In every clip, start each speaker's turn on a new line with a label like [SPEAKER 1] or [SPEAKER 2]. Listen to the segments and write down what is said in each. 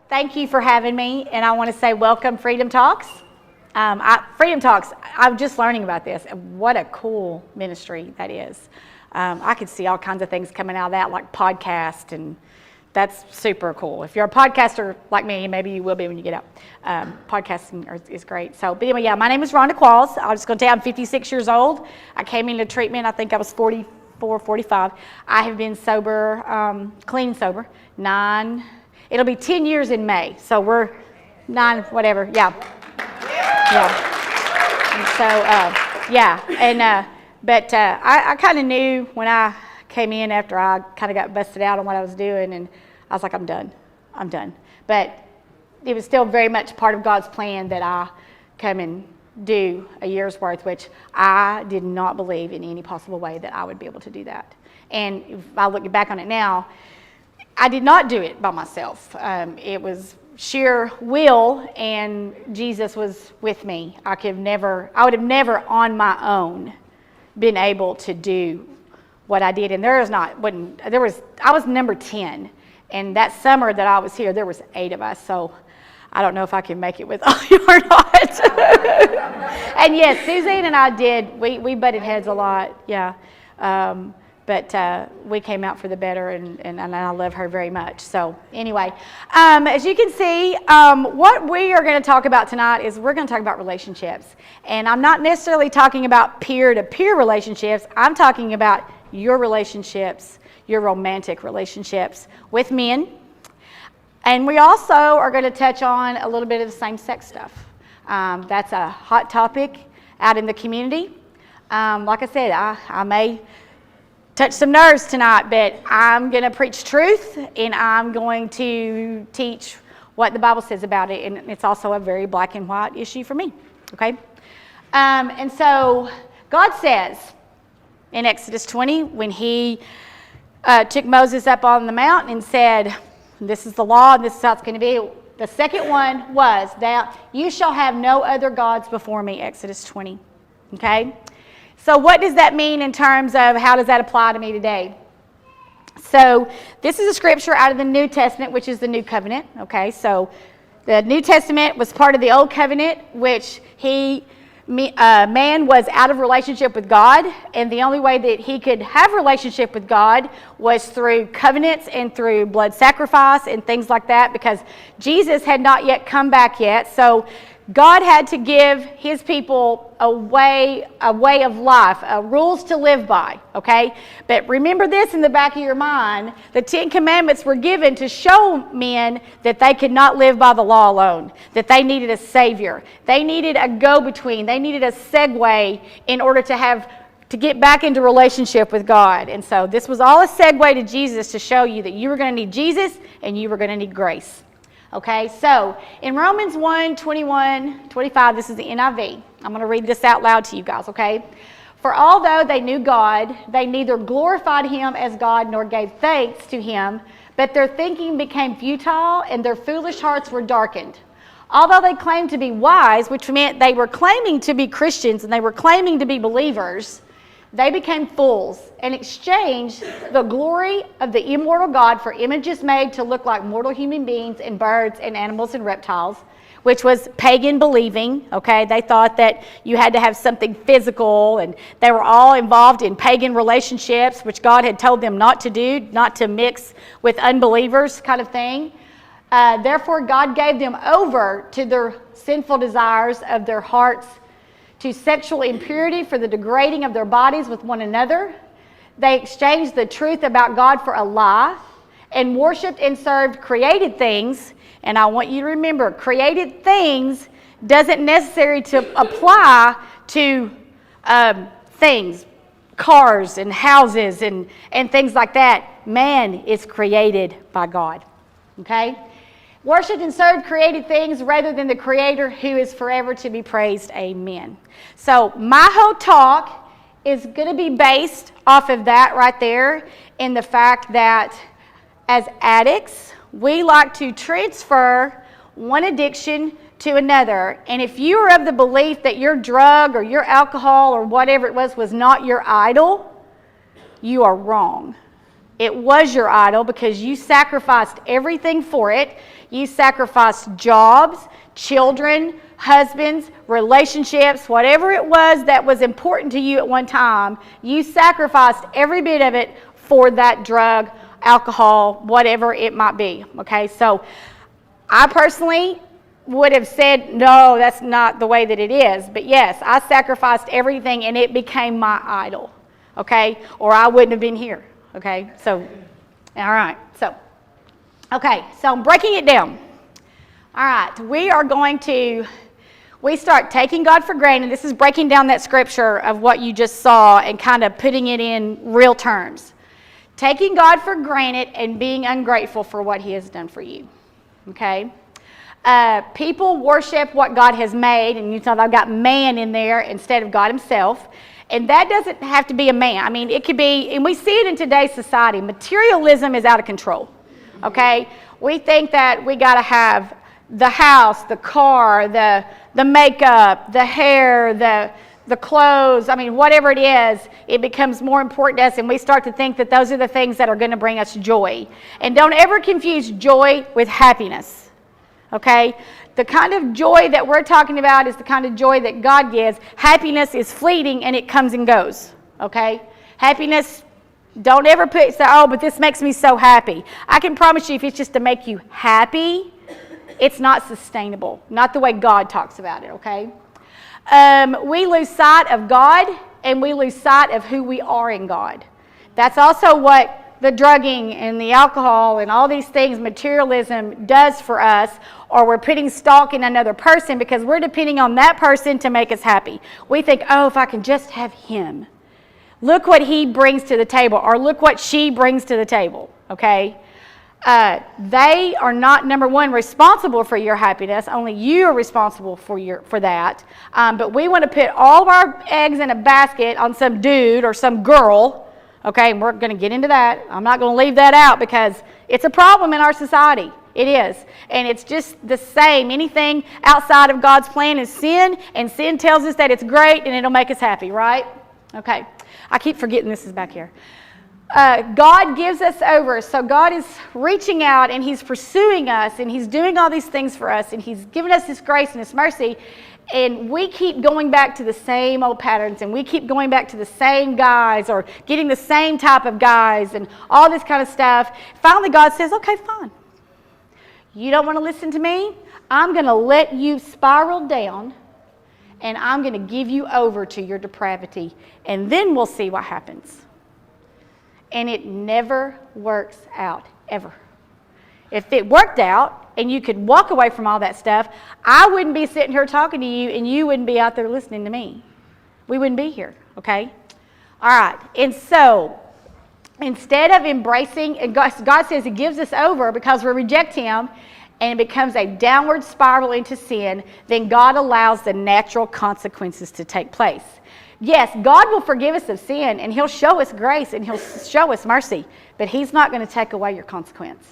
[SPEAKER 1] thank you for having me, and I want to say welcome, Freedom Talks. Freedom Talks, I'm just learning about this. What a cool ministry that is. I could see all kinds of things coming out of that, like podcast, and that's super cool. If you're a podcaster like me, maybe you will be when you get out. Podcasting is great. So, but anyway, yeah, my name is Rhonda Qualls. I was just going to tell you I'm 56 years old. I came into treatment, I think I was 44, 45. I have been sober, clean sober, it'll be 10 years in May. So we're 9, whatever, yeah. And so, but I kind of knew when I came in after I kind of got busted out on what I was doing, and I was like, I'm done. But it was still very much part of God's plan that I come and do a year's worth, which I did not believe in any possible way that I would be able to do that. And if I look back on it now, I did not do it by myself. It was sheer will, and Jesus was with me. I would have never on my own been able to do what I did. And I was number 10. And that summer that I was here, there was 8 of us. So I don't know if I can make it with all you or not. And yes, Suzanne and I did. We butted heads a lot, yeah. But we came out for the better, and I love her very much. So anyway, as you can see, what we are going to talk about tonight is we're going to talk about relationships. And I'm not necessarily talking about peer-to-peer relationships. I'm talking about your relationships, your romantic relationships with men. And we also are going to touch on a little bit of the same-sex stuff. That's a hot topic out in the community. Like I said, I may touch some nerves tonight, but I'm going to preach truth, and I'm going to teach what the Bible says about it, and it's also a very black and white issue for me, okay? And so God says in Exodus 20, when he took Moses up on the mountain and said, this is the law, and this is how it's going to be, the second one was that you shall have no other gods before me, Exodus 20, okay? So what does that mean in terms of how does that apply to me today? So this is a scripture out of the New Testament, which is the New Covenant. Okay, so the New Testament was part of the Old Covenant, which man was out of relationship with God, and the only way that he could have relationship with God was through covenants and through blood sacrifice and things like that, because Jesus had not yet come back yet. So God had to give his people a way of life, rules to live by, okay? But remember this in the back of your mind, the 10 Commandments were given to show men that they could not live by the law alone, that they needed a Savior. They needed a go-between. They needed a segue in order to get back into relationship with God. And so this was all a segue to Jesus to show you that you were going to need Jesus and you were going to need grace. Okay, so in Romans 1, 21, 25, this is the NIV. I'm going to read this out loud to you guys, okay? For although they knew God, they neither glorified him as God nor gave thanks to him, but their thinking became futile and their foolish hearts were darkened. Although they claimed to be wise, which meant they were claiming to be Christians and they were claiming to be believers, they became fools and exchanged the glory of the immortal God for images made to look like mortal human beings and birds and animals and reptiles, which was pagan believing, okay? They thought that you had to have something physical, and they were all involved in pagan relationships, which God had told them not to do, not to mix with unbelievers kind of thing. Therefore, God gave them over to their sinful desires of their hearts, to sexual impurity for the degrading of their bodies with one another. They exchanged the truth about God for a lie and worshiped and served created things. And I want you to remember, created things doesn't necessarily to apply to things, cars and houses and things like that. Man is created by God, okay? Worshipped and served created things rather than the Creator who is forever to be praised. Amen. So my whole talk is going to be based off of that right there, in the fact that as addicts, we like to transfer one addiction to another. And if you are of the belief that your drug or your alcohol or whatever it was not your idol, you are wrong. It was your idol because you sacrificed everything for it. You sacrificed jobs, children, husbands, relationships, whatever it was that was important to you at one time. You sacrificed every bit of it for that drug, alcohol, whatever it might be. Okay, so I personally would have said, no, that's not the way that it is. But yes, I sacrificed everything and it became my idol. Okay, or I wouldn't have been here. Okay, so, all right, so I'm breaking it down. All right, we start taking God for granted. This is breaking down that scripture of what you just saw and kind of putting it in real terms. Taking God for granted and being ungrateful for what He has done for you. Okay? People worship what God has made, and you know, I've got man in there instead of God Himself. And that doesn't have to be a man. I mean, it could be, and we see it in today's society. Materialism is out of control, okay? We think that we got to have the house, the car, the makeup, the hair, the clothes. I mean, whatever it is, it becomes more important to us, and we start to think that those are the things that are going to bring us joy. And don't ever confuse joy with happiness, okay? The kind of joy that we're talking about is the kind of joy that God gives. Happiness is fleeting and it comes and goes, okay? Happiness, don't ever say, oh, but this makes me so happy. I can promise you if it's just to make you happy, it's not sustainable. Not the way God talks about it, okay? We lose sight of God and we lose sight of who we are in God. That's also what the drugging and the alcohol and all these things, materialism, does for us, or we're putting stock in another person because we're depending on that person to make us happy. We think, oh, if I can just have him. Look what he brings to the table, or look what she brings to the table, okay? They are not, number one, responsible for your happiness. Only you are responsible for that. But we want to put all of our eggs in a basket on some dude or some girl. Okay, and we're going to get into that. I'm not going to leave that out because it's a problem in our society. It is. And it's just the same. Anything outside of God's plan is sin, and sin tells us that it's great and it'll make us happy, right? Okay. I keep forgetting this is back here. God gives us over. So God is reaching out and He's pursuing us and He's doing all these things for us and He's given us His grace and His mercy. And we keep going back to the same old patterns and we keep going back to the same guys or getting the same type of guys and all this kind of stuff. Finally, God says, okay, fine. You don't want to listen to me? I'm going to let you spiral down and I'm going to give you over to your depravity. And then we'll see what happens. And it never works out, ever. If it worked out and you could walk away from all that stuff, I wouldn't be sitting here talking to you and you wouldn't be out there listening to me. We wouldn't be here, okay? All right, and so instead of embracing, and God says He gives us over because we reject Him and it becomes a downward spiral into sin, then God allows the natural consequences to take place. Yes, God will forgive us of sin and He'll show us grace and He'll show us mercy, but He's not going to take away your consequence.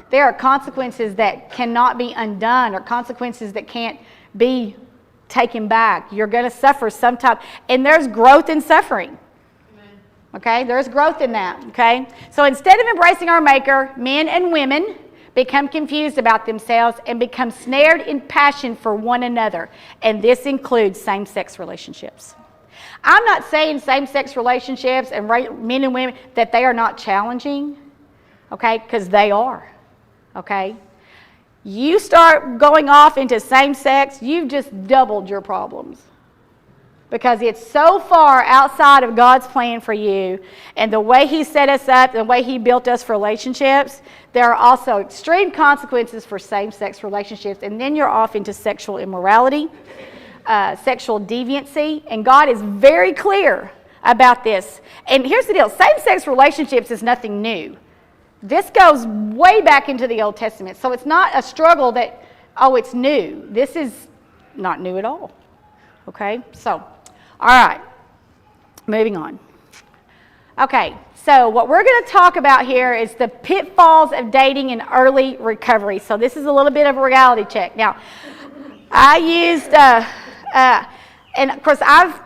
[SPEAKER 1] There are consequences that cannot be undone or consequences that can't be taken back. You're going to suffer some type, and there's growth in suffering. Okay, there's growth in that. Okay, so instead of embracing our Maker, men and women become confused about themselves and become snared in passion for one another, and this includes same-sex relationships. I'm not saying same-sex relationships and men and women that they are not challenging, okay, because they are. Okay? You start going off into same-sex, you've just doubled your problems. Because it's so far outside of God's plan for you, and the way He set us up, the way He built us for relationships, there are also extreme consequences for same-sex relationships, and then you're off into sexual immorality, sexual deviancy, and God is very clear about this. And here's the deal, same-sex relationships is nothing new. This goes way back into the Old Testament. So it's not a struggle that, oh, it's new. This is not new at all. Okay? So, all right. Moving on. Okay. So what we're going to talk about here is the pitfalls of dating in early recovery. So this is a little bit of a reality check. Now, I used, and of course I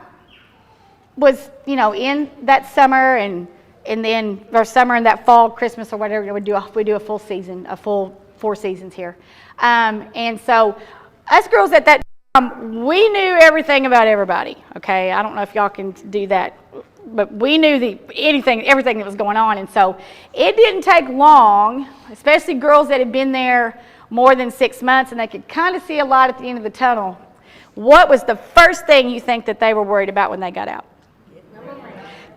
[SPEAKER 1] was, in that summer and and then or summer and that fall, Christmas or whatever, we do a full season, a full 4 seasons here. And so us girls at that time, we knew everything about everybody. Okay, I don't know if y'all can do that, but we knew everything that was going on. And so it didn't take long, especially girls that had been there more than 6 months, and they could kind of see a light at the end of the tunnel. What was the first thing you think that they were worried about when they got out?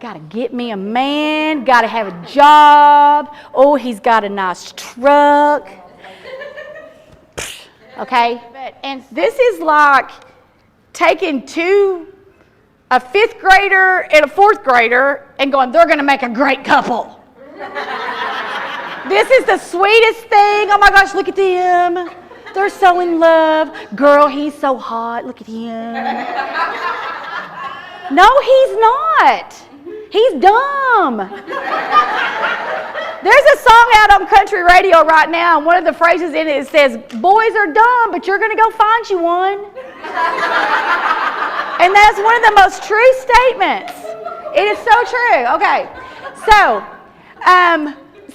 [SPEAKER 1] Got to get me a man, got to have a job. Oh, he's got a nice truck. Okay? And this is like taking a 5th grader and a 4th grader and going, they're going to make a great couple. This is the sweetest thing. Oh my gosh, look at them. They're so in love. Girl, he's so hot. Look at him. No, he's not. He's dumb. There's a song out on country radio right now, and one of the phrases in it says, boys are dumb, but you're going to go find you one. And that's one of the most true statements. It is so true. Okay.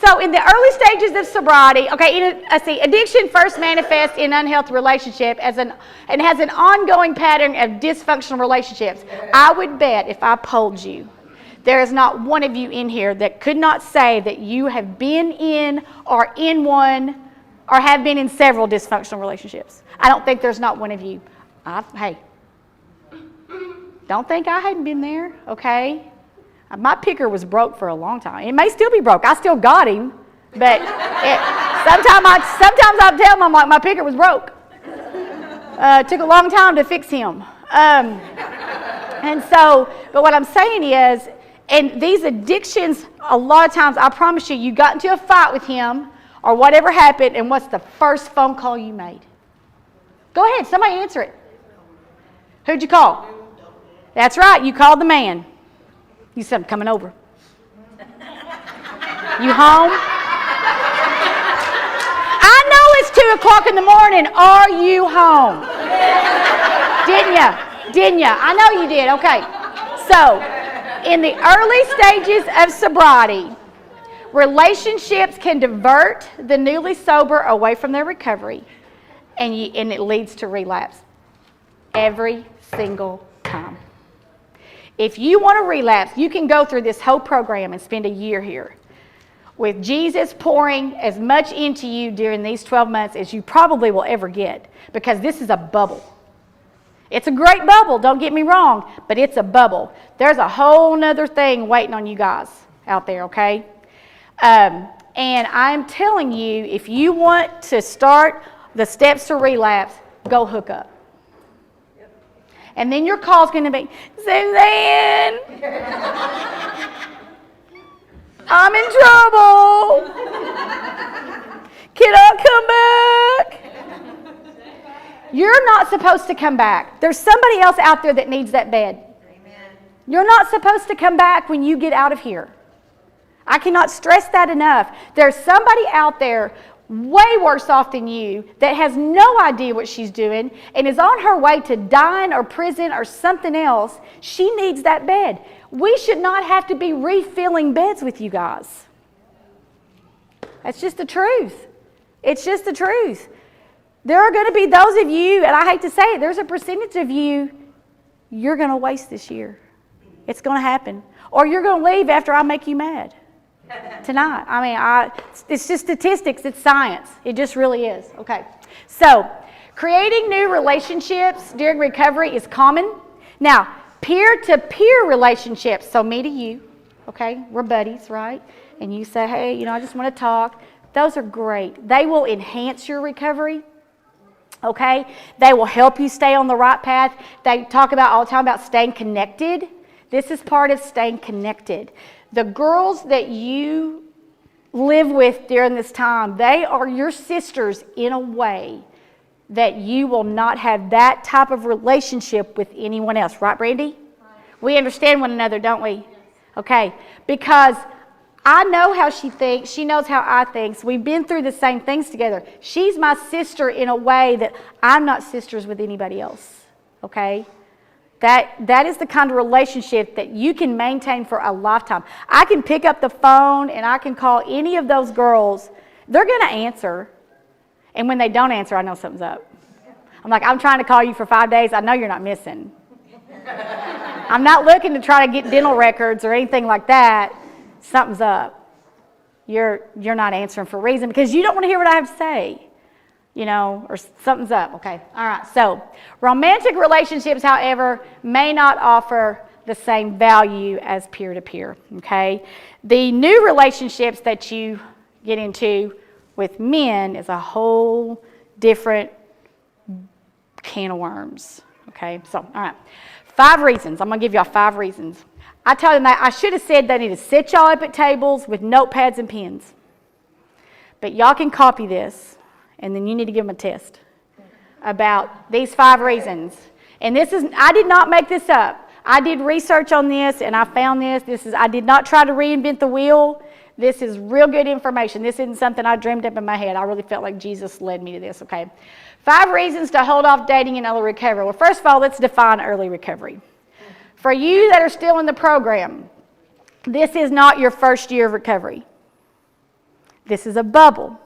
[SPEAKER 1] So in the early stages of sobriety, addiction first manifests in unhealthy relationship and has an ongoing pattern of dysfunctional relationships. I would bet if I polled you, there is not one of you in here that could not say that you have been in or in one or have been in several dysfunctional relationships. I don't think there's not one of you. Hey, don't think I hadn't been there, okay? My picker was broke for a long time. It may still be broke. I still got him, but sometimes I tell him, I'm like, my picker was broke. It took a long time to fix him. But what I'm saying is, and these addictions, a lot of times, I promise you, you got into a fight with him or whatever happened, and what's the first phone call you made? Go ahead, somebody answer it. Who'd you call? That's right, you called the man. You said, I'm coming over. You home? I know it's 2 o'clock in the morning. Are you home? Didn't ya? I know you did. Okay. So, in the early stages of sobriety, relationships can divert the newly sober away from their recovery, and it leads to relapse every single time. If you want to relapse, you can go through this whole program and spend a year here with Jesus pouring as much into you during these 12 months as you probably will ever get, because this is a bubble. It's a great bubble, don't get me wrong, but it's a bubble. There's a whole nother thing waiting on you guys out there, okay? And I'm telling you, if you want to start the steps to relapse, go hook up. And then your call's going to be, Suzanne, I'm in trouble. Can I come back? You're not supposed to come back. There's somebody else out there that needs that bed. Amen. You're not supposed to come back when you get out of here. I cannot stress that enough. There's somebody out there way worse off than you that has no idea what she's doing and is on her way to dying or prison or something else. She needs that bed. We should not have to be refilling beds with you guys. That's just the truth. It's just the truth. There are going to be those of you, and I hate to say it, there's a percentage of you you're going to waste this year. It's going to happen. Or you're going to leave after I make you mad tonight. I mean, it's just statistics. It's science. It just really is. Okay. So, creating new relationships during recovery is common. Now, peer-to-peer relationships, so me to you, okay, we're buddies, right? And you say, hey, I just want to talk. Those are great. They will enhance your recovery. Okay? They will help you stay on the right path. They talk about all the time about staying connected. This is part of staying connected. The girls that you live with during this time, they are your sisters in a way that you will not have that type of relationship with anyone else. Right, Brandy? Right. We understand one another, don't we? Okay. Because I know how she thinks. She knows how I think. So we've been through the same things together. She's my sister in a way that I'm not sisters with anybody else. Okay? That is the kind of relationship that you can maintain for a lifetime. I can pick up the phone and I can call any of those girls. They're going to answer. And when they don't answer, I know something's up. I'm like, I'm trying to call you for 5 days. I know you're not missing. I'm not looking to try to get dental records or anything like that. Something's up. You're not answering for a reason because you don't want to hear what I have to say. Or something's up, okay? All right, so romantic relationships, however, may not offer the same value as peer-to-peer, okay? The new relationships that you get into with men is a whole different can of worms, okay? So, all right, 5 reasons. I'm going to give y'all 5 reasons. I told them that I should have said they need to sit y'all up at tables with notepads and pens. But y'all can copy this. And then you need to give them a test about these 5 reasons. And I did not make this up. I did research on this and I found this. I did not try to reinvent the wheel. This is real good information. This isn't something I dreamed up in my head. I really felt like Jesus led me to this, okay? 5 reasons to hold off dating in early recovery. Well, first of all, let's define early recovery. For you that are still in the program, this is not your first year of recovery. This is a bubble.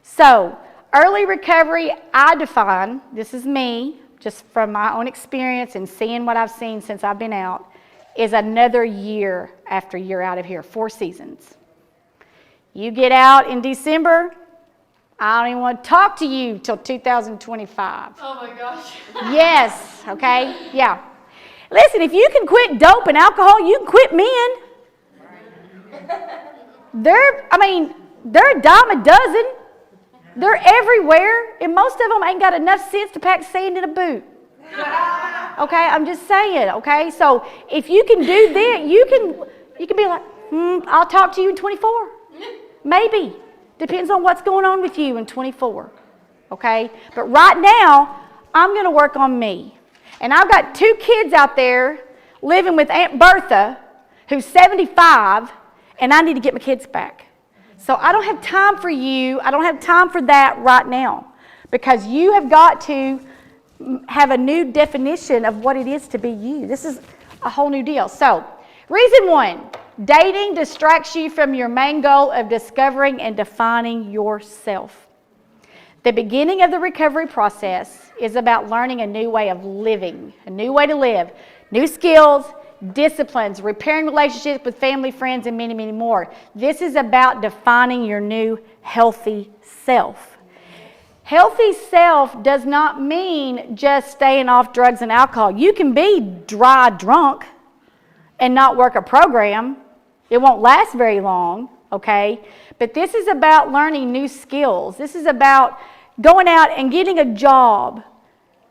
[SPEAKER 1] So, early recovery, I define, this is me, just from my own experience and seeing what I've seen since I've been out, is another year after you're out of here, 4 seasons. You get out in December, I don't even want to talk to you till 2025.
[SPEAKER 2] Oh my gosh.
[SPEAKER 1] Yes, okay, yeah. Listen, if you can quit dope and alcohol, you can quit men. They're a dime a dozen. They're everywhere, and most of them ain't got enough sense to pack sand in a boot. Okay, I'm just saying, okay? So if you can do that, you can be like, I'll talk to you in 24. Maybe. Depends on what's going on with you in 24. Okay? But right now, I'm going to work on me. And I've got 2 kids out there living with Aunt Bertha, who's 75, and I need to get my kids back. So I don't have time for you. I don't have time for that right now because you have got to have a new definition of what it is to be you. This is a whole new deal. So, reason 1, dating distracts you from your main goal of discovering and defining yourself. The beginning of the recovery process is about learning a new way of living, a new way to live, new skills, disciplines, repairing relationships with family, friends, and many, many more. This is about defining your new healthy self. Healthy self does not mean just staying off drugs and alcohol. You can be dry drunk and not work a program. It won't last very long, okay? But this is about learning new skills. This is about going out and getting a job.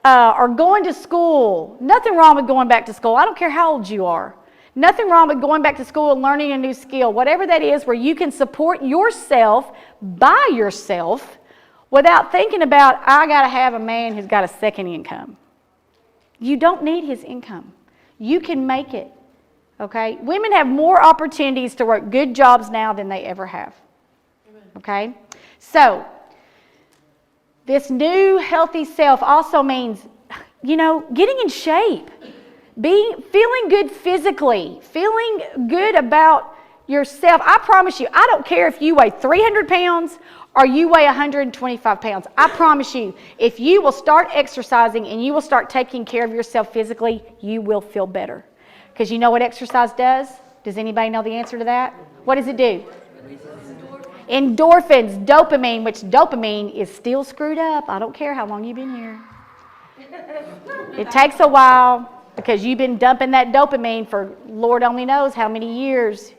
[SPEAKER 1] Or going to school. Nothing wrong with going back to school. I don't care how old you are. Nothing wrong with going back to school and learning a new skill. Whatever that is where you can support yourself by yourself without thinking about, I got to have a man who's got a second income. You don't need his income. You can make it. Okay? Women have more opportunities to work good jobs now than they ever have. Okay? So, this new healthy self also means, getting in shape, feeling good physically, feeling good about yourself. I promise you, I don't care if you weigh 300 pounds or you weigh 125 pounds. I promise you, if you will start exercising and you will start taking care of yourself physically, you will feel better. Because you know what exercise does? Does anybody know the answer to that? What does it do? Endorphins, dopamine, which dopamine is still screwed up. I don't care how long you've been here. It takes a while because you've been dumping that dopamine for Lord only knows how many years.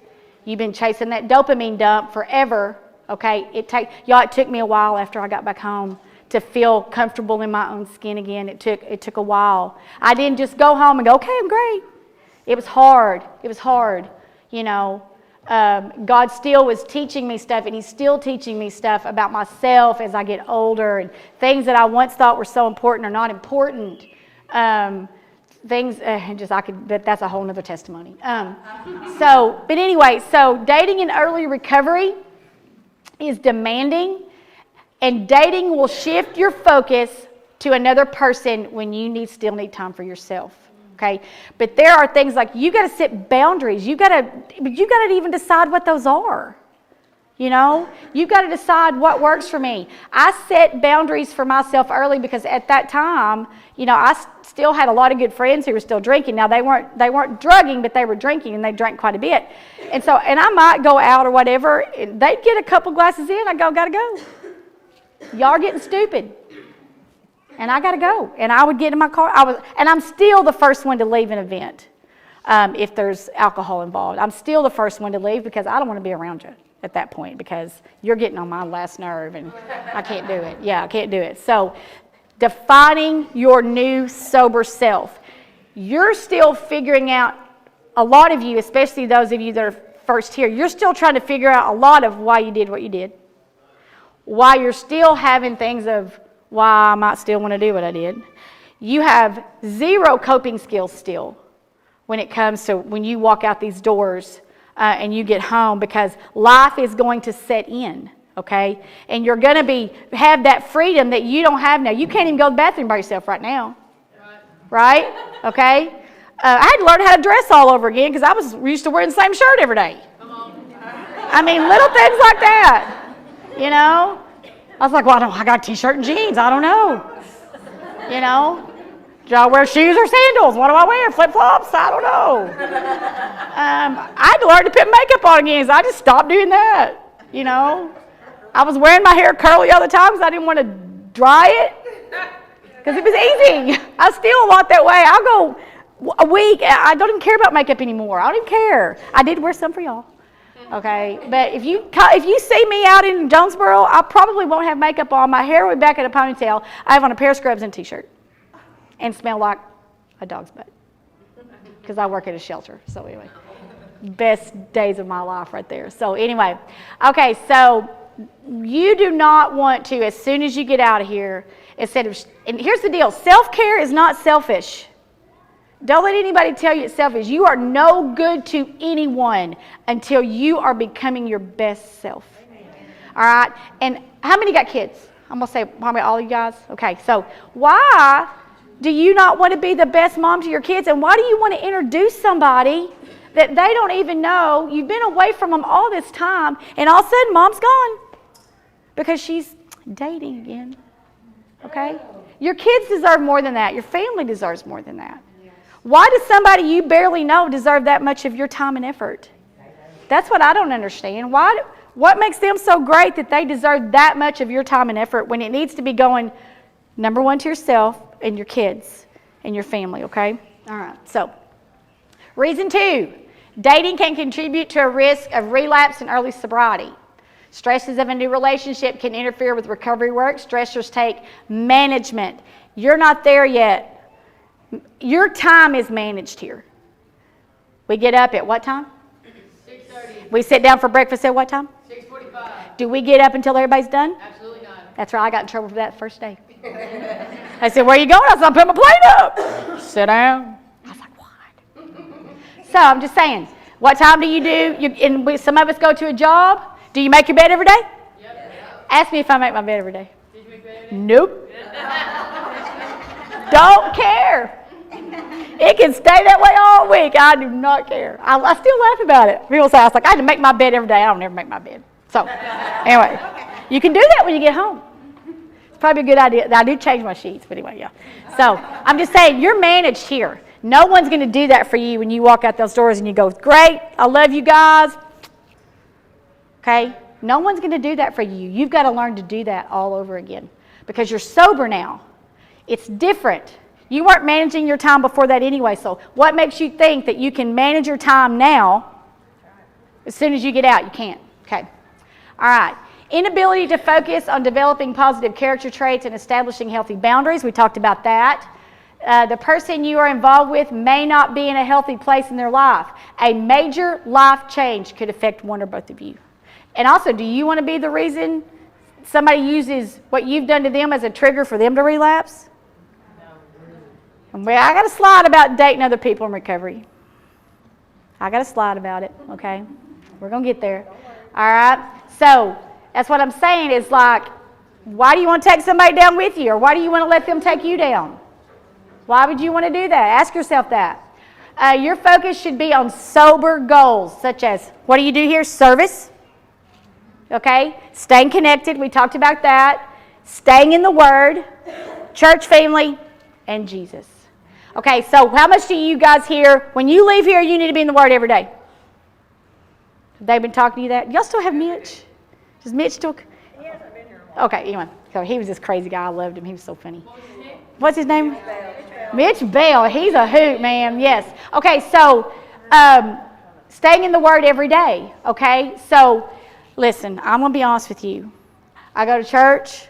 [SPEAKER 1] You've been chasing that dopamine dump forever. Okay, it took me a while after I got back home to feel comfortable in my own skin again. It took a while. I didn't just go home and go, okay, I'm great. It was hard. God still was teaching me stuff, and He's still teaching me stuff about myself as I get older, and things that I once thought were so important are not important. But that's a whole nother testimony. But anyway, so dating in early recovery is demanding, and dating will shift your focus to another person when you still need time for yourself. Okay, but there are things like you got to set boundaries. You got to even decide what those are. You know, you've got to decide what works for me. I set boundaries for myself early because at that time, you know, I still had a lot of good friends who were still drinking. Now they weren't drugging, but they were drinking, and they drank quite a bit. And so, and I might go out or whatever. And they'd get a couple glasses in. I go, gotta go. Y'all are getting stupid. And I got to go. And I would get in my car. And I'm still the first one to leave an event if there's alcohol involved. I'm still the first one to leave because I don't want to be around you at that point because you're getting on my last nerve and I can't do it. Yeah, I can't do it. So defining your new sober self. You're still figuring out, a lot of you, especially those of you that are first here, you're still trying to figure out a lot of why you did what you did. Why you're still having things of, why I might still want to do what I did. You have zero coping skills still when it comes to when you walk out these doors and you get home because life is going to set in, okay? And you're going to have that freedom that you don't have now. You can't even go to the bathroom by yourself right now, right? Okay? I had to learn how to dress all over again because I was used to wearing the same shirt every day. I mean, little things like that, you know? I was like, well, I got a t-shirt and jeans. I don't know. You know? Do I wear shoes or sandals? What do I wear? Flip-flops? I don't know. I had to learn to put makeup on again, so I just stopped doing that. You know? I was wearing my hair curly all the time because I didn't want to dry it because it was easy. I still a lot that way. I'll go a week. I don't even care about makeup anymore. I don't even care. I did wear some for y'all. Okay, but if you see me out in Jonesboro, I probably won't have makeup on. My hair will be back in a ponytail. I have on a pair of scrubs and a t-shirt, and smell like a dog's butt because I work at a shelter. So anyway, best days of my life right there. So anyway, okay, so you do not want to, as soon as you get out of here, and here's the deal: self-care is not selfish. Don't let anybody tell you it's selfish. You are no good to anyone until you are becoming your best self. Amen. All right? And how many got kids? I'm going to say probably all you guys. Okay, so why do you not want to be the best mom to your kids? And why do you want to introduce somebody that they don't even know? You've been away from them all this time, and all of a sudden, mom's gone because she's dating again. Okay? Your kids deserve more than that. Your family deserves more than that. Why does somebody you barely know deserve that much of your time and effort? That's what I don't understand. What makes them so great that they deserve that much of your time and effort when it needs to be going, number one, to yourself and your kids and your family, okay? All right, so reason 2, dating can contribute to a risk of relapse and early sobriety. Stresses of a new relationship can interfere with recovery work. Stressors take management. You're not there yet. Your time is managed here. We get up at what time?
[SPEAKER 2] 6:30.
[SPEAKER 1] We sit down for breakfast at what time?
[SPEAKER 2] 6:45.
[SPEAKER 1] Do we get up until everybody's done?
[SPEAKER 2] Absolutely not.
[SPEAKER 1] That's right. I got in trouble for that the first day. I said, where are you going? I said, I'm putting my plate up. Sit down. I was like, what? So I'm just saying, what time do you do? And some of us go to a job. Do you make your bed every day?
[SPEAKER 2] Yep.
[SPEAKER 1] Ask me if I make my bed every day.
[SPEAKER 2] Did you make bed every day?
[SPEAKER 1] Nope. Don't care. It can stay that way all week. I do not care. I still laugh about it. People say, I was like, I had to make my bed every day. I don't ever make my bed. So, anyway, you can do that when you get home. It's probably a good idea. I do change my sheets, but anyway, yeah. So, I'm just saying, you're managed here. No one's going to do that for you when you walk out those doors and you go, great, I love you guys. Okay? No one's going to do that for you. You've got to learn to do that all over again because you're sober now. It's different. You weren't managing your time before that anyway, so what makes you think that you can manage your time now as soon as you get out? You can't. Okay. All right. Inability to focus on developing positive character traits and establishing healthy boundaries. We talked about that. The person you are involved with may not be in a healthy place in their life. A major life change could affect one or both of you. And also, do you want to be the reason somebody uses what you've done to them as a trigger for them to relapse? Well, I got a slide about dating other people in recovery. I got a slide about it, okay? We're going to get there. All right? So, that's what I'm saying is like, why do you want to take somebody down with you? Or why do you want to let them take you down? Why would you want to do that? Ask yourself that. Your focus should be on sober goals, such as, what do you do here? Service. Okay? Staying connected. We talked about that. Staying in the Word. Church family. And Jesus. Okay, so how much do you guys hear? When you leave here, you need to be in the Word every day. They've been talking to you that? Y'all still have Mitch? Does Mitch still?
[SPEAKER 3] He hasn't been here.
[SPEAKER 1] Okay, anyway. So he was this crazy guy. I loved him. He was so funny. What's his name? Mitch Bell. He's a hoot, man. Yes. Okay, so staying in the Word every day. Okay, so listen, I'm going to be honest with you. I go to church.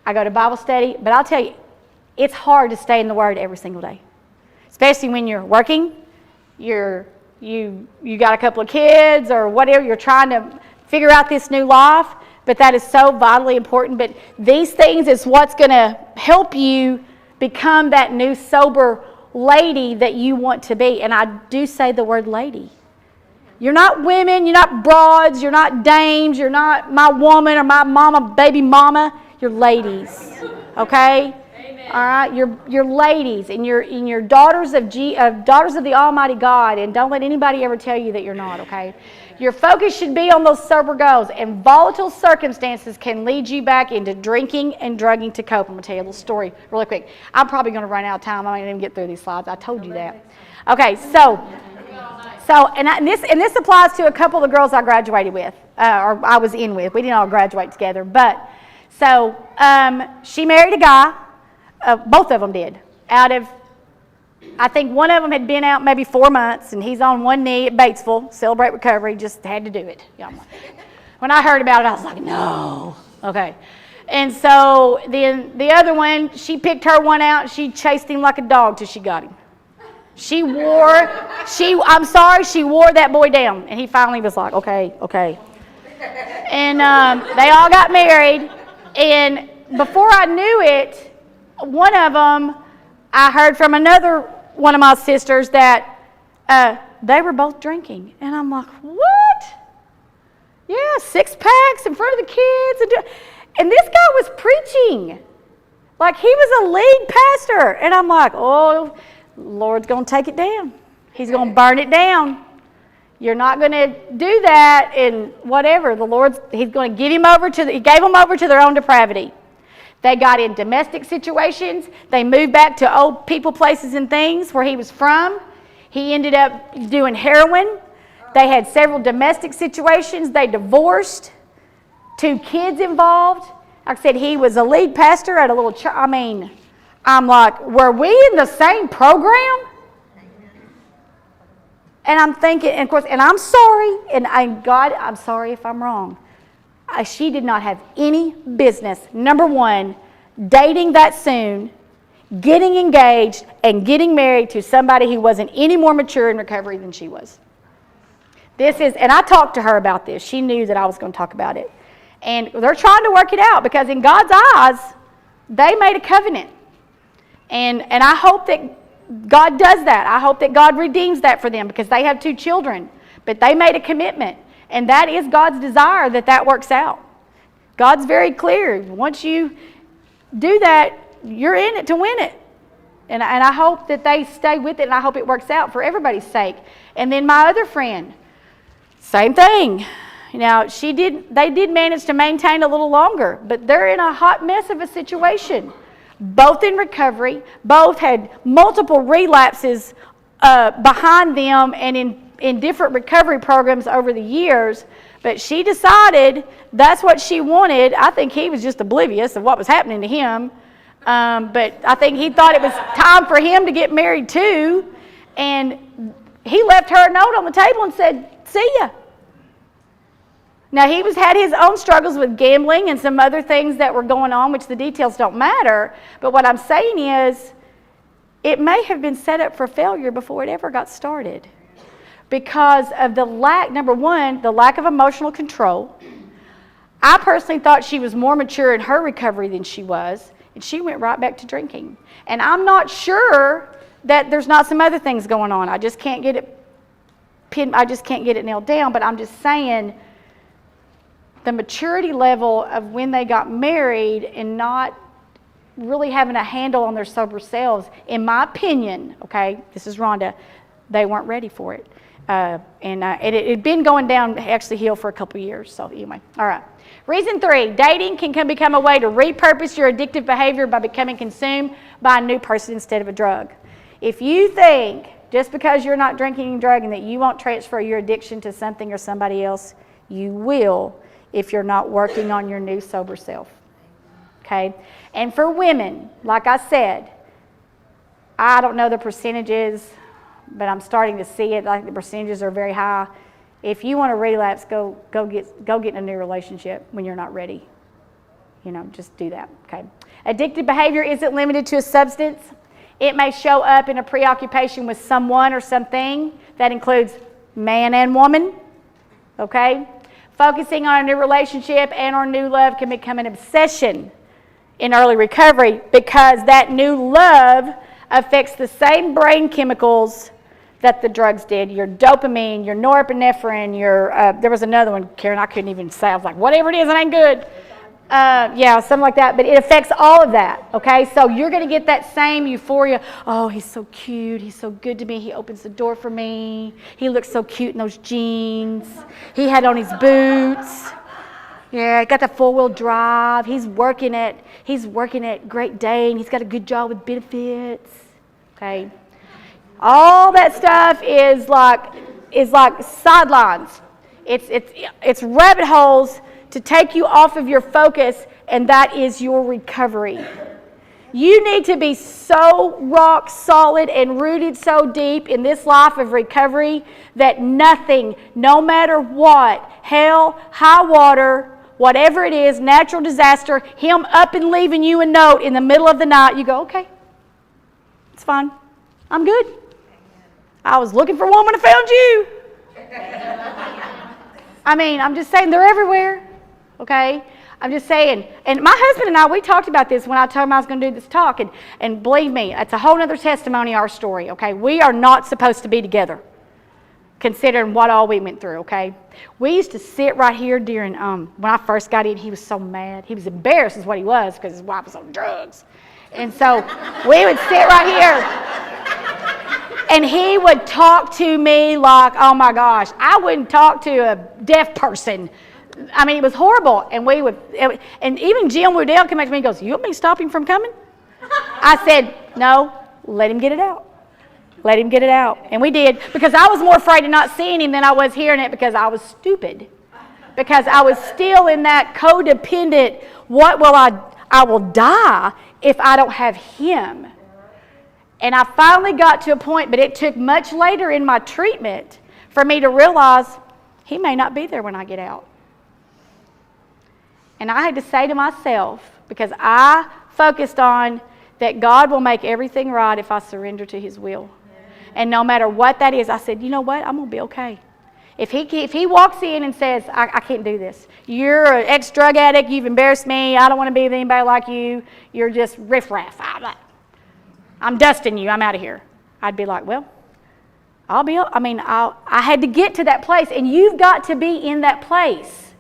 [SPEAKER 1] I go to Bible study. But I'll tell you, it's hard to stay in the Word every single day. Especially when you're working, you got a couple of kids or whatever, you're trying to figure out this new life, but that is so vitally important. But these things is what's going to help you become that new sober lady that you want to be. And I do say the word lady. You're not women, you're not broads, you're not dames, you're not my woman or my mama, baby mama. You're ladies, okay? Amen. All right, you're ladies, and you're daughters of the Almighty God, and don't let anybody ever tell you that you're not, okay? Your focus should be on those sober goals, and volatile circumstances can lead you back into drinking and drugging to cope. I'm going to tell you a little story really quick. I'm probably going to run out of time. I might even get through these slides. I told you that. Okay, and this applies to a couple of girls I graduated with, or I was in with. We didn't all graduate together, but so she married a guy. Both of them did. Out of, I think one of them had been out maybe 4 months, and he's on one knee at Batesville, Celebrate Recovery, just had to do it. When I heard about it, I was like, no. Okay. And so then the other one, she picked her one out, and she chased him like a dog till she got him. She wore that boy down, and he finally was like, okay. And they all got married, and before I knew it, one of them, I heard from another one of my sisters that they were both drinking. And I'm like, what? Yeah, 6 packs in front of the kids. And this guy was preaching. Like he was a lead pastor. And I'm like, oh, Lord's going to take it down. He's going to burn it down. You're not going to do that and whatever. He's going to give him over he gave them over to their own depravity. They got in domestic situations. They moved back to old people, places, and things where he was from. He ended up doing heroin. They had several domestic situations. They divorced. 2 kids involved. Like I said, he was a lead pastor at a little church. I mean, I'm like, were we in the same program? And I'm thinking, and of course, and I'm sorry, and God, I'm sorry if I'm wrong. She did not have any business, number one, dating that soon, getting engaged, and getting married to somebody who wasn't any more mature in recovery than she was. And I talked to her about this. She knew that I was going to talk about it. And they're trying to work it out because in God's eyes, they made a covenant. And I hope that God does that. I hope that God redeems that for them because they have 2 children. But they made a commitment. And that is God's desire that works out. God's very clear. Once you do that, you're in it to win it. And I hope that they stay with it, and I hope it works out for everybody's sake. And then my other friend, same thing. Now, they did manage to maintain a little longer, but they're in a hot mess of a situation. Both in recovery, both had multiple relapses behind them and in different recovery programs over the years, but she decided that's what she wanted. I think he was just oblivious of what was happening to him, but I think he thought it was time for him to get married too, and he left her a note on the table and said, see ya. Now, he had his own struggles with gambling and some other things that were going on, which the details don't matter, but what I'm saying is it may have been set up for failure before it ever got started. Because of number one, the lack of emotional control. I personally thought she was more mature in her recovery than she was, and she went right back to drinking. And I'm not sure that there's not some other things going on. I just can't get it nailed down, but I'm just saying the maturity level of when they got married and not really having a handle on their sober selves, in my opinion, okay, this is Rhonda, they weren't ready for it. And it had been going down actually hill for a couple years. So anyway, all right. Reason 3, dating can become a way to repurpose your addictive behavior by becoming consumed by a new person instead of a drug. If you think just because you're not drinking and drugging that you won't transfer your addiction to something or somebody else, you will if you're not working on your new sober self. Okay? And for women, like I said, I don't know the percentages, but I'm starting to see it. Like the percentages are very high. If you want to relapse, go get in a new relationship when you're not ready. You know, just do that. Okay. Addictive behavior isn't limited to a substance. It may show up in a preoccupation with someone or something. That includes man and woman. Okay. Focusing on a new relationship and or new love can become an obsession in early recovery because that new love affects the same brain chemicals that the drugs did. Your dopamine, your norepinephrine, there was another one, Karen, I couldn't even say. I was like, whatever it is, it ain't good. Yeah, something like that. But it affects all of that, okay? So you're going to get that same euphoria. Oh, he's so cute. He's so good to me. He opens the door for me. He looks so cute in those jeans. He had on his boots. Yeah, he got the four-wheel drive. He's working at Great Dane. He's got a good job with benefits, okay? All that stuff is like sidelines. It's rabbit holes to take you off of your focus, and that is your recovery. You need to be so rock solid and rooted so deep in this life of recovery that nothing, no matter what, hell, high water, whatever it is, natural disaster, him up and leaving you a note in the middle of the night, you go, okay, it's fine. I'm good. I was looking for one when I found you. I mean, I'm just saying they're everywhere, okay? I'm just saying. And my husband and I, we talked about this when I told him I was going to do this talk. And believe me, it's a whole other testimony, our story, okay? We are not supposed to be together, considering what all we went through, okay? We used to sit right here during, when I first got in, he was so mad. He was embarrassed is what he was because his wife was on drugs. And so we would sit right here. And he would talk to me like, oh my gosh, I wouldn't talk to a deaf person. I mean, it was horrible. And even Jim Woodell came up to me and goes, you want me to stop him from coming? I said, no, let him get it out. Let him get it out. And we did, because I was more afraid of not seeing him than I was hearing it because I was stupid. Because I was still in that codependent, I will die if I don't have him. And I finally got to a point, but it took much later in my treatment for me to realize he may not be there when I get out. And I had to say to myself, because I focused on that God will make everything right if I surrender to his will. And no matter what that is, I said, you know what? I'm going to be okay. If he walks in and says, I can't do this. You're an ex-drug addict. You've embarrassed me. I don't want to be with anybody like you. You're just riffraff. I'm dusting you. I'm out of here. I'd be like, well, I had to get to that place. And you've got to be in that place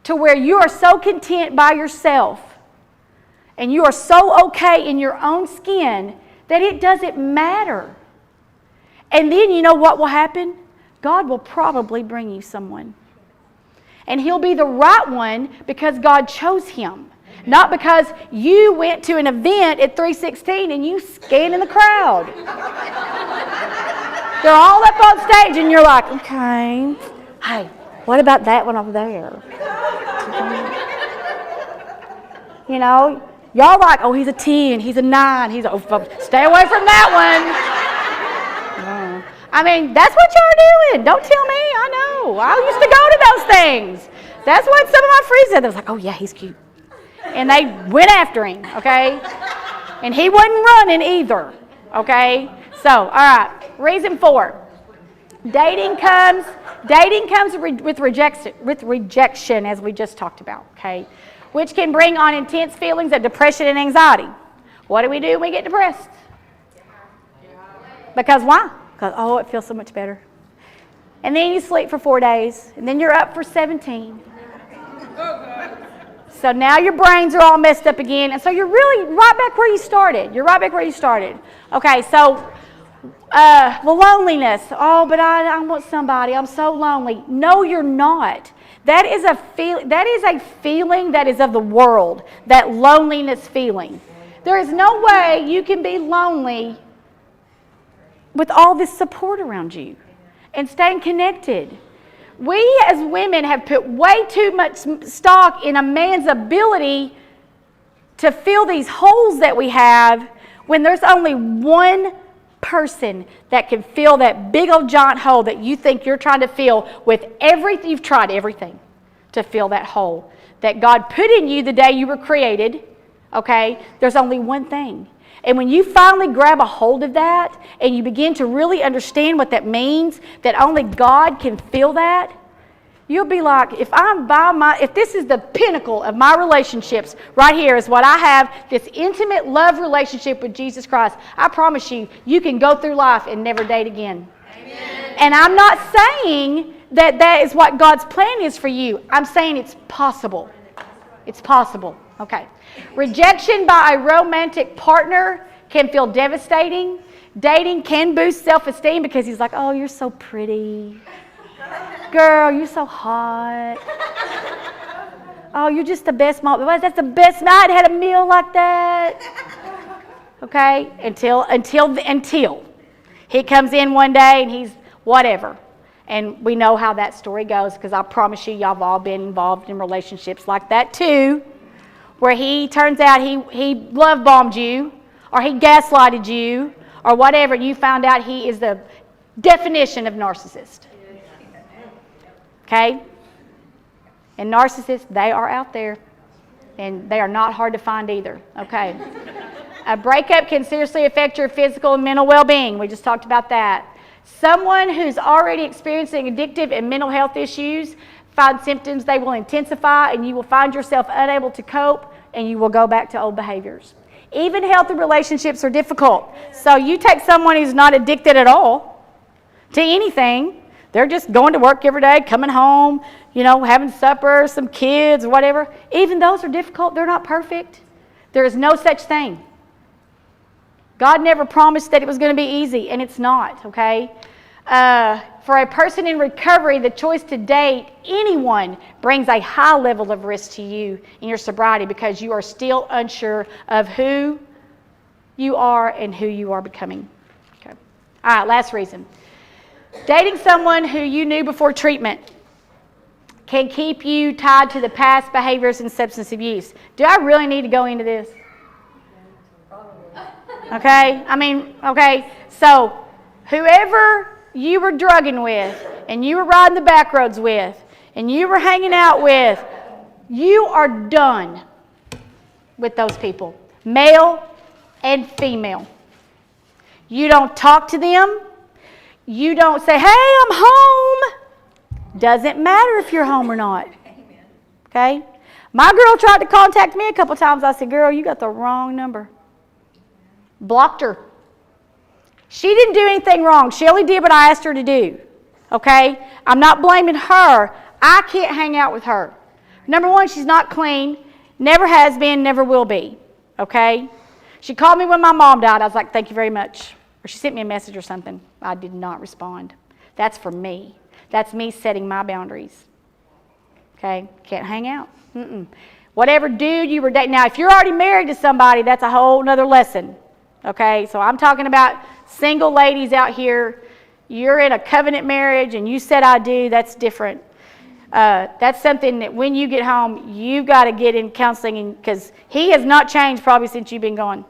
[SPEAKER 1] to where you are so content by yourself and you are so okay in your own skin that it doesn't matter. And then you know what will happen? God will probably bring you someone. And he'll be the right one because God chose him. Not because you went to an event at 316 and you scanned in the crowd. They're all up on stage and you're like, okay, hey, what about that one over there? You know, y'all like, oh, he's a 10, he's a 9, stay away from that one. I mean, that's what y'all are doing. Don't tell me, I know. I used to go to those things. That's what some of my friends said. They was like, oh yeah, he's cute. And they went after him, okay? And he wasn't running either, okay? So, all right, reason 4. Dating comes with rejection, as we just talked about, okay? Which can bring on intense feelings of depression and anxiety. What do we do when we get depressed? Because why? Because, oh, it feels so much better. And then you sleep for 4 days, and then you're up for 17. So now your brains are all messed up again. And so you're really right back where you started. You're right back where you started. Okay, so loneliness. Oh, but I want somebody. I'm so lonely. No, you're not. That is a feeling that is of the world, that loneliness feeling. There is no way you can be lonely with all this support around you and staying connected. We as women have put way too much stock in a man's ability to fill these holes that we have when there's only one person that can fill that big old giant hole that you think you're trying to fill with everything. You've tried everything to fill that hole that God put in you the day you were created. Okay? There's only one thing. And when you finally grab a hold of that and you begin to really understand what that means, that only God can fill that, you'll be like, if this is the pinnacle of my relationships, right here is what I have, this intimate love relationship with Jesus Christ, I promise you, you can go through life and never date again. Amen. And I'm not saying that is what God's plan is for you. I'm saying it's possible. It's possible. Okay. Rejection by a romantic partner can feel devastating. Dating can boost self-esteem because he's like, oh, you're so pretty. Girl, you're so hot. Oh, you're just the best mom. That's the best night. I had a meal like that. Okay? Until he comes in one day and he's whatever. And we know how that story goes because I promise you, y'all have all been involved in relationships like that too, where he turns out he love bombed you or he gaslighted you or whatever. You found out he is the definition of narcissist. Okay? And narcissists, they are out there. And they are not hard to find either. Okay? A breakup can seriously affect your physical and mental well-being. We just talked about that. Someone who's already experiencing addictive and mental health issues find symptoms, they will intensify, and you will find yourself unable to cope, and you will go back to old behaviors. Even healthy relationships are difficult. So you take someone who's not addicted at all to anything. They're just going to work every day, coming home, having supper, some kids, whatever. Even those are difficult. They're not perfect. There is no such thing. God never promised that it was going to be easy, and it's not, okay? For a person in recovery, the choice to date anyone brings a high level of risk to you in your sobriety because you are still unsure of who you are and who you are becoming. Okay. All right, last reason. Dating someone who you knew before treatment can keep you tied to the past behaviors and substance abuse. Do I really need to go into this? Okay? So whoever you were drugging with and you were riding the back roads with and you were hanging out with, you are done with those people, male and female. You don't talk to them. You don't say, hey, I'm home. Doesn't matter if you're home or not. Okay? My girl tried to contact me a couple times. I said, girl, you got the wrong number. Blocked her. She didn't do anything wrong. She only did what I asked her to do. Okay? I'm not blaming her. I can't hang out with her. Number one, she's not clean. Never has been, never will be. Okay? She called me when my mom died. I was like, thank you very much. Or she sent me a message or something. I did not respond. That's for me. That's me setting my boundaries. Okay? Can't hang out. Whatever dude you were dating. Now, if you're already married to somebody, that's a whole nother lesson. Okay? So I'm talking about single ladies out here. You're in a covenant marriage and you said I do. That's different. That's something that when you get home, you got to get in counseling because he has not changed probably since you've been gone.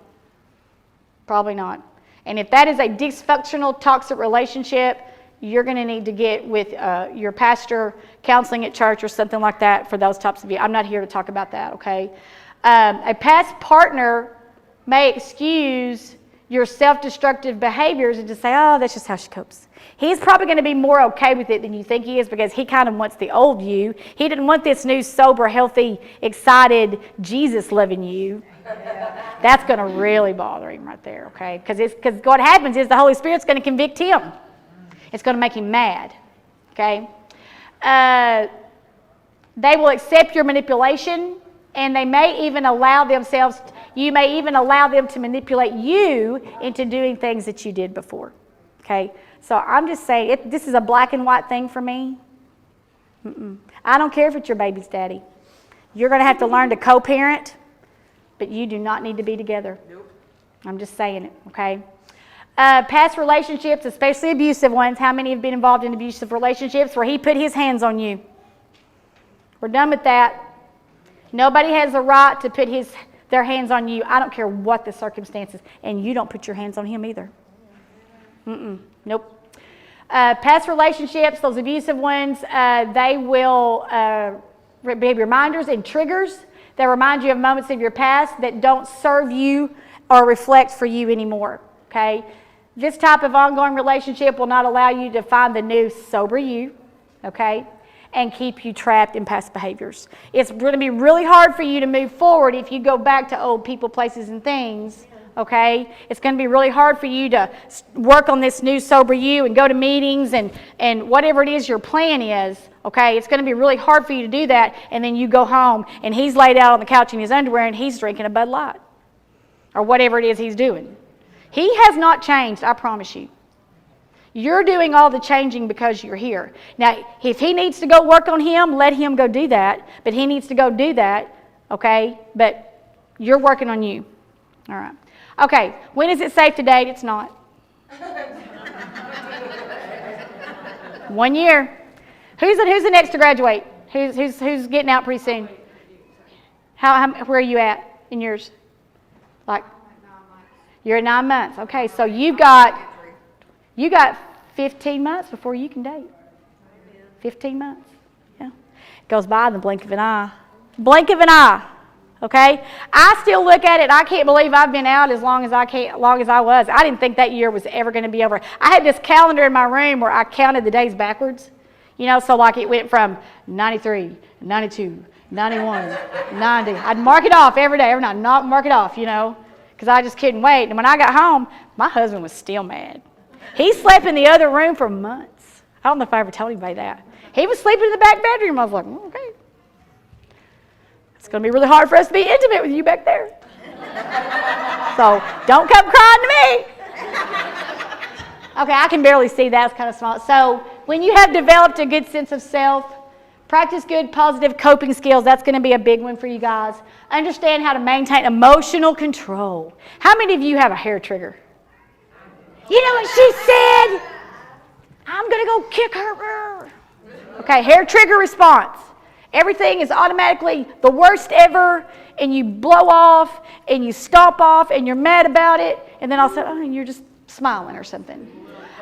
[SPEAKER 1] Probably not. And if that is a dysfunctional, toxic relationship, you're going to need to get with your pastor, counseling at church or something like that for those types of you. I'm not here to talk about that, okay? A past partner may excuse your self-destructive behaviors and just say, oh, that's just how she copes. He's probably going to be more okay with it than you think he is because he kind of wants the old you. He didn't want this new, sober, healthy, excited, Jesus-loving you. That's going to really bother him right there, okay? Because what happens is the Holy Spirit's going to convict him. It's going to make him mad, okay? They will accept your manipulation And they may even allow themselves, you may even allow them to manipulate you into doing things that you did before. Okay? So I'm just saying, this is a black and white thing for me. I don't care if it's your baby's daddy. You're going to have to learn to co-parent, but you do not need to be together. Nope. I'm just saying it, okay? Past relationships, especially abusive ones. How many have been involved in abusive relationships where he put his hands on you? We're done with that. Nobody has a right to put their hands on you. I don't care what the circumstances. And you don't put your hands on him either. Nope. Past relationships, those abusive ones, they will be reminders and triggers that remind you of moments of your past that don't serve you or reflect for you anymore. Okay? This type of ongoing relationship will not allow you to find the new sober you. Okay? And keep you trapped in past behaviors. It's going to be really hard for you to move forward if you go back to old people, places, and things. Okay? It's going to be really hard for you to work on this new sober you and go to meetings and whatever it is your plan is. Okay? It's going to be really hard for you to do that, and then you go home and he's laid out on the couch in his underwear and he's drinking a Bud Light or whatever it is he's doing. He has not changed, I promise you. You're doing all the changing because you're here. Now, if he needs to go work on him, let him go do that. But he needs to go do that, okay? But you're working on you. All right. Okay, when is it safe to date? It's not. 1 year. Who's the next to graduate? Who's getting out pretty soon? Where are you at in yours? Like, you're at 9 months. Okay, so you got 15 months before you can date. 15 months. Yeah. It goes by in the blink of an eye. Blink of an eye. Okay? I still look at it. I can't believe I've been out as long as I was. I didn't think that year was ever going to be over. I had this calendar in my room where I counted the days backwards. You know, so like it went from 93, 92, 91, 90. I'd mark it off every day, every night. Not mark it off, you know, because I just couldn't wait. And when I got home, my husband was still mad. He slept in the other room for months. I don't know if I ever told anybody that. He was sleeping in the back bedroom. I was like, okay. It's going to be really hard for us to be intimate with you back there. So don't come crying to me. Okay, I can barely see that. It's kind of small. So when you have developed a good sense of self, practice good, positive coping skills. That's going to be a big one for you guys. Understand how to maintain emotional control. How many of you have a hair trigger? You know what she said? I'm going to go kick her. Okay, hair trigger response. Everything is automatically the worst ever, and you blow off, and you stomp off, and you're mad about it, and then all of a sudden, you're just smiling or something.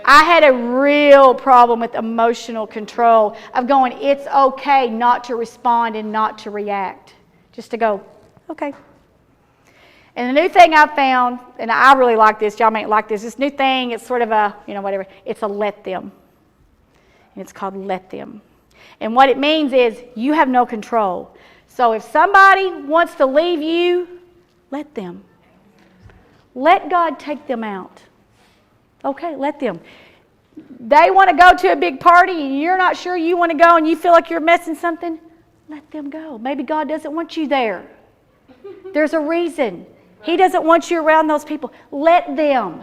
[SPEAKER 1] I had a real problem with emotional control of going, it's okay not to respond and not to react. Just to go, okay. And the new thing I found, and I really like this, y'all may like this new thing, it's sort of a, whatever, it's a let them. And it's called let them. And what it means is you have no control. So if somebody wants to leave you, let them. Let God take them out. Okay, let them. They want to go to a big party and you're not sure you want to go and you feel like you're missing something, let them go. Maybe God doesn't want you there. There's a reason. He doesn't want you around those people. Let them.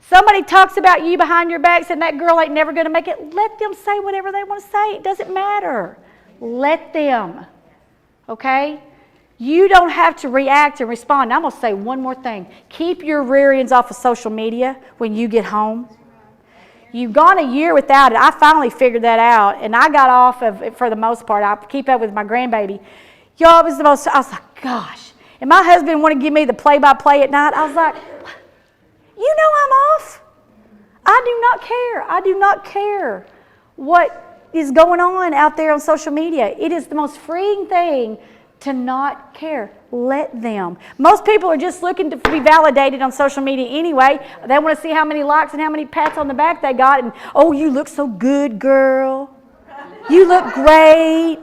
[SPEAKER 1] Somebody talks about you behind your back saying that girl ain't never going to make it. Let them say whatever they want to say. It doesn't matter. Let them. Okay? You don't have to react and respond. I'm going to say one more thing. Keep your rear ends off of social media when you get home. You've gone a year without it. I finally figured that out, and I got off of it for the most part. I keep up with my grandbaby. Y'all, it was the most, I was like, gosh. And my husband wanted to give me the play-by-play at night. I was like, you know I'm off. I do not care. I do not care what is going on out there on social media. It is the most freeing thing to not care. Let them. Most people are just looking to be validated on social media anyway. They want to see how many likes and how many pats on the back they got. And, oh, you look so good, girl. You look great.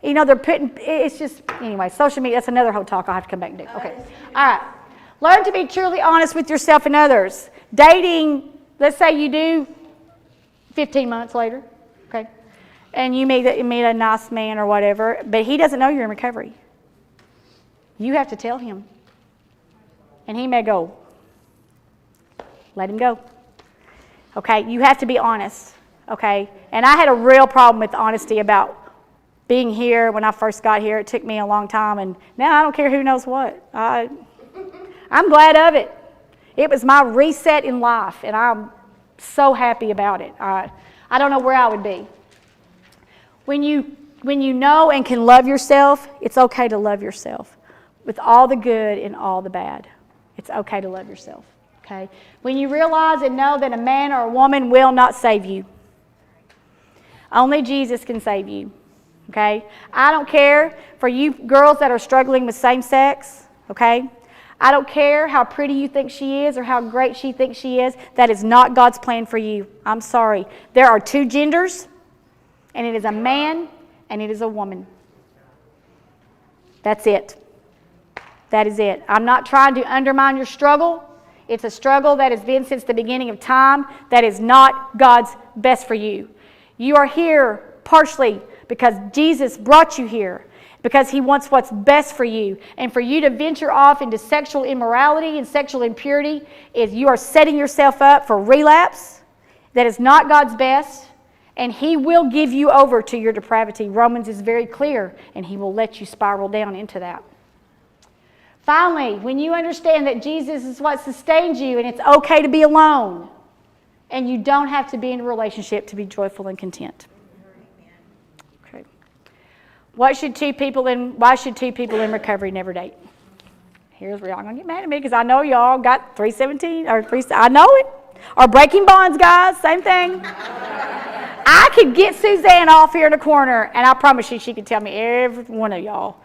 [SPEAKER 1] You know, they're putting, it's just, anyway, social media, that's another whole talk I'll have to come back and do. Okay. All right. Learn to be truly honest with yourself and others. Dating, let's say you do 15 months later, okay, and you meet a nice man or whatever, but he doesn't know you're in recovery. You have to tell him. And he may go, let him go. Okay, you have to be honest. Okay, and I had a real problem with honesty about being here when I first got here. It took me a long time, and now I don't care who knows what. I'm glad of it. It was my reset in life, and I'm so happy about it. I don't know where I would be. When you know and can love yourself, it's okay to love yourself with all the good and all the bad. It's okay to love yourself. Okay? When you realize and know that a man or a woman will not save you. Only Jesus can save you. Okay? I don't care for you girls that are struggling with same sex. Okay? I don't care how pretty you think she is or how great she thinks she is. That is not God's plan for you. I'm sorry. There are two genders, and it is a man and it is a woman. That's it. That is it. I'm not trying to undermine your struggle. It's a struggle that has been since the beginning of time. That is not God's best for you. You are here partially because Jesus brought you here, because he wants what's best for you. And for you to venture off into sexual immorality and sexual impurity, is you are setting yourself up for relapse. That is not God's best. And he will give you over to your depravity. Romans is very clear, and he will let you spiral down into that. Finally, when you understand that Jesus is what sustains you, and it's okay to be alone, and you don't have to be in a relationship to be joyful and content. Okay. Why should two people in recovery never date? Here's where y'all gonna get mad at me, because I know y'all got 317 or 3. I know it. Or breaking bonds, guys. Same thing. I could get Suzanne off here in the corner, and I promise you, she could tell me every one of y'all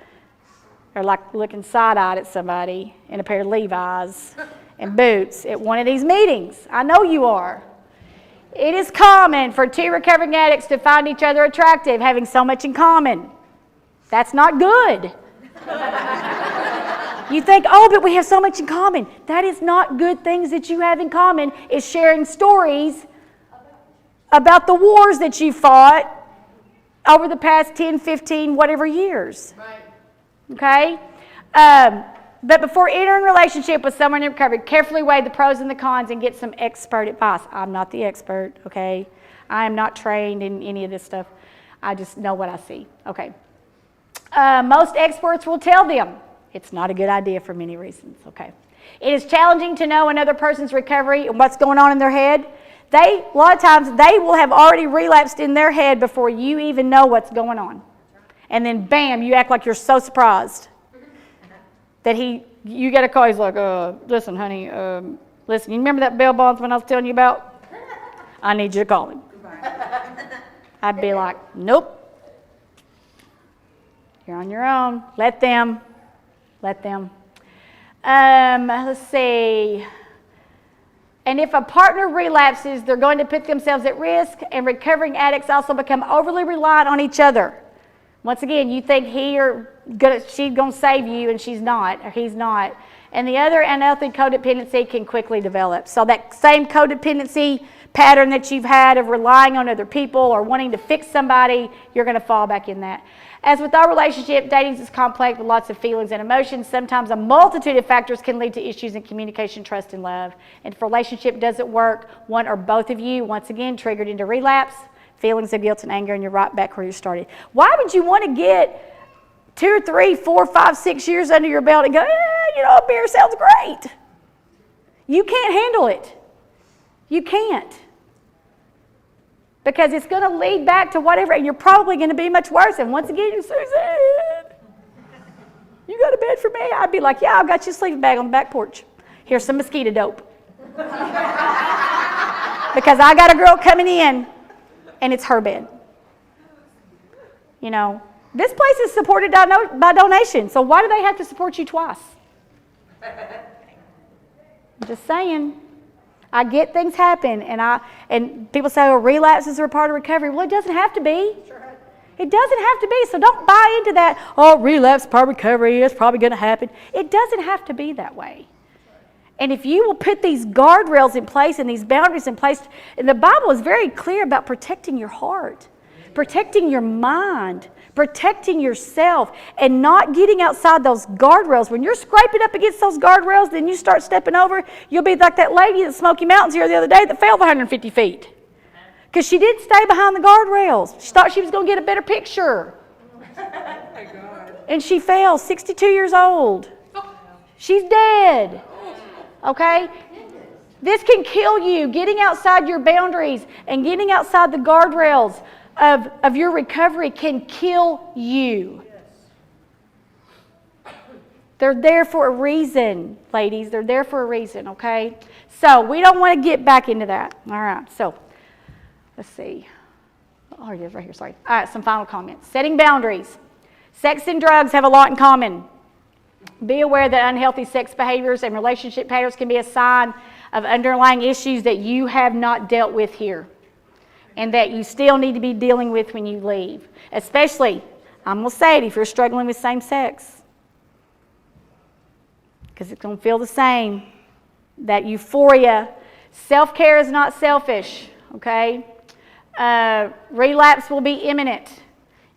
[SPEAKER 1] are like looking side-eyed at somebody in a pair of Levi's and boots at one of these meetings. I know you are. It is common for two recovering addicts to find each other attractive, having so much in common. That's not good. You think, oh, but we have so much in common. That is not good things that you have in common. Is sharing stories about the wars that you fought over the past 10, 15, whatever years.
[SPEAKER 2] Right.
[SPEAKER 1] Okay? But before entering a relationship with someone in recovery, carefully weigh the pros and the cons and get some expert advice. I'm not the expert, okay? I am not trained in any of this stuff. I just know what I see. Okay. Most experts will tell them it's not a good idea for many reasons, okay? It is challenging to know another person's recovery and what's going on in their head. A lot of times, they will have already relapsed in their head before you even know what's going on. And then, bam, you act like you're so surprised that you get a call. He's like, listen, honey, listen, you remember that bail bondsman I was telling you about? I need you to call him. I'd be like, nope. You're on your own. Let them. Let's see. And if a partner relapses, they're going to put themselves at risk, and recovering addicts also become overly reliant on each other. Once again, you think she's going to save you, and she's not, or he's not. And the other unhealthy codependency can quickly develop. So that same codependency pattern that you've had of relying on other people or wanting to fix somebody, you're going to fall back in that. As with our relationship, dating is complex with lots of feelings and emotions. Sometimes a multitude of factors can lead to issues in communication, trust, and love. And if a relationship doesn't work, one or both of you, once again, triggered into relapse, feelings of guilt and anger, and you're right back where you started. Why would you want to get 2 or 3, 4, 5, 6 years under your belt and go, a beer sounds great? You can't handle it. You can't. Because it's going to lead back to whatever, and you're probably going to be much worse. And once again, Susan, you got a bed for me? I'd be like, yeah, I've got you a sleeping bag on the back porch. Here's some mosquito dope. Because I got a girl coming in, and it's her bed. This place is supported by donation, so why do they have to support you twice? I'm just saying. I get things happen, and people say, relapses are a part of recovery. Well, it doesn't have to be. Sure. It doesn't have to be, so don't buy into that, relapse is part of recovery, it's probably going to happen. It doesn't have to be that way. And if you will put these guardrails in place and these boundaries in place, and the Bible is very clear about protecting your heart, protecting your mind, protecting yourself and not getting outside those guardrails. When you're scraping up against those guardrails, then you start stepping over, you'll be like that lady at Smoky Mountains here the other day that fell 150 feet. Because she didn't stay behind the guardrails. She thought she was going to get a better picture. And she fell, 62 years old. She's dead. Okay? This can kill you. Getting outside your boundaries and getting outside the guardrails of your recovery can kill you. They're there for a reason, ladies. They're there for a reason, okay? So we don't want to get back into that. All right, so let's see. Oh, it is right here, sorry. All right, some final comments. Setting boundaries. Sex and drugs have a lot in common. Be aware that unhealthy sex behaviors and relationship patterns can be a sign of underlying issues that you have not dealt with here and that you still need to be dealing with when you leave. Especially, I'm going to say it, if you're struggling with same sex. Because it's going to feel the same. That euphoria. Self-care is not selfish, okay? Relapse will be imminent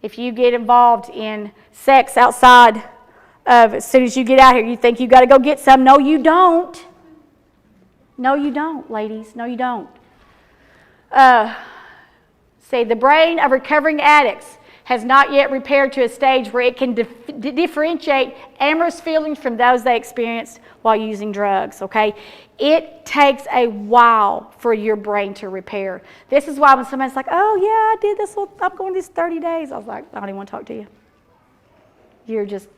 [SPEAKER 1] if you get involved in sex outside of, as soon as you get out here, you think you got to go get some. No, you don't. No, you don't, ladies. No, you don't. Say the brain of recovering addicts has not yet repaired to a stage where it can differentiate amorous feelings from those they experienced while using drugs, okay? It takes a while for your brain to repair. This is why when somebody's like, oh, yeah, I did this, I'm going these 30 days. I was like, I don't even want to talk to you.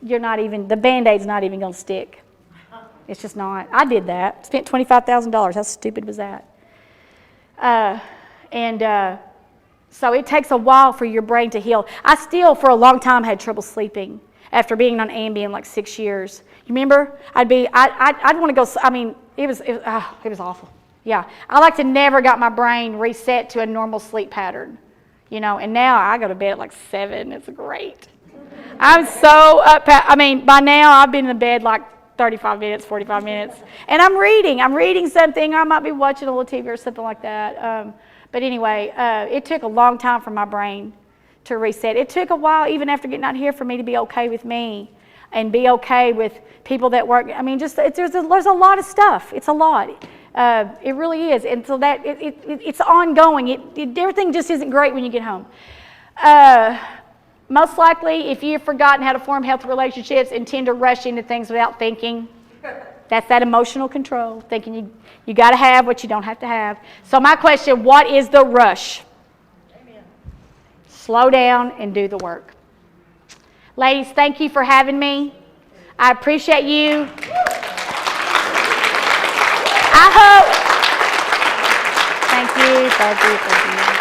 [SPEAKER 1] You're not even, the Band-Aid's not even going to stick. It's just not. I did that. Spent $25,000. How stupid was that? So it takes a while for your brain to heal. I still, for a long time, had trouble sleeping after being on Ambien like 6 years. You remember? I'd want to go, I mean, it was awful. Yeah. I like to never got my brain reset to a normal sleep pattern, you know, and now I go to bed at like 7. It's great. I'm so up, I mean, by now I've been in bed like 35 minutes, 45 minutes, and I'm reading something, I might be watching a little TV or something like that. But anyway, it took a long time for my brain to reset. It took a while, even after getting out here, for me to be okay with me and be okay with people that work. I mean, just there's a lot of stuff. It's a lot. It really is. And so that it's ongoing. Everything just isn't great when you get home. Most likely, if you've forgotten how to form healthy relationships and tend to rush into things without thinking, that's that emotional control, thinking you got to have what you don't have to have. So my question, what is the rush? Amen. Slow down and do the work. Ladies, thank you for having me. I appreciate you. I hope. Thank you.